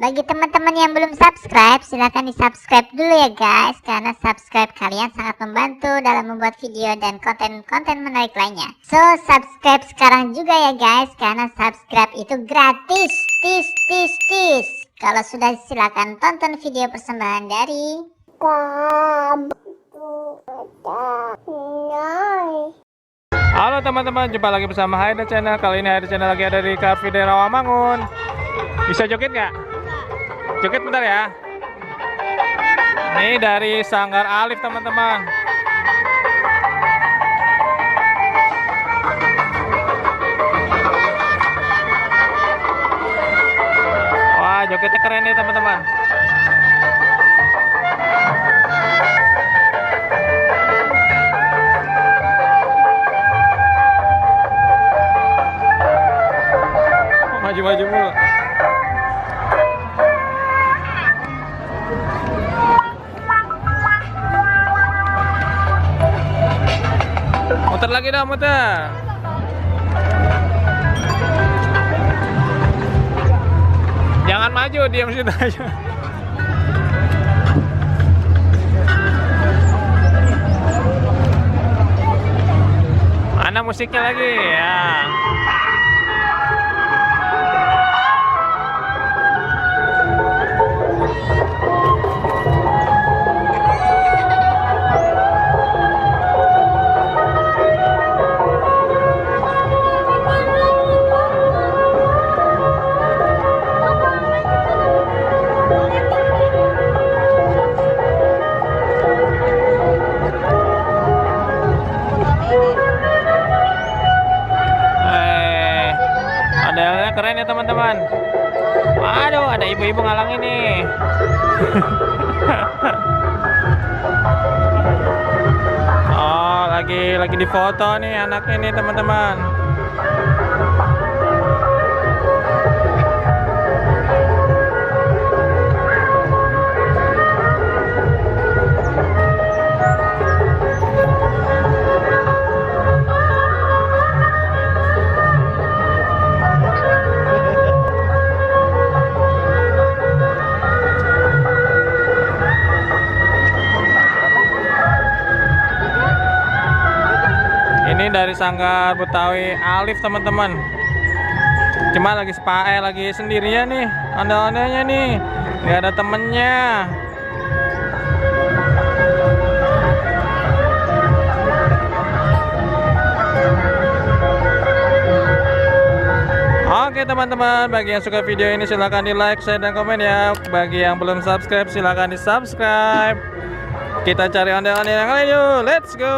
Bagi teman-teman yang belum subscribe, silahkan di subscribe dulu ya guys, karena subscribe kalian sangat membantu dalam membuat video dan konten-konten menarik lainnya. So subscribe sekarang juga ya guys, karena subscribe itu gratis. Tis. Kalau sudah, silahkan tonton video persembahan dari Halo teman-teman, jumpa lagi bersama Haida Channel. Kali ini Haida Channel lagi ada di Car Free Day Rawamangun. Bisa joget nggak? Joget bentar ya. Ini dari Sanggar Alif teman-teman. Wah, jogetnya keren nih teman-teman. Maju-maju mulu. Muter lagi dah, muter. Jangan maju, diam situ aja. Mana musiknya lagi ya? Modelnya keren ya teman-teman. Aduh, ada ibu-ibu ngalangin nih. Oh, lagi difoto nih anaknya nih teman-teman. Ini dari Sanggar Betawi Alif teman-teman. Cuma lagi sendirian nih, ondel-ondelnya nih, nggak ada temennya. Oke teman-teman, bagi yang suka video ini silahkan di like, share, dan komen ya. Bagi yang belum subscribe silahkan di subscribe. Kita cari ondel-ondel yang lain yuk, let's go.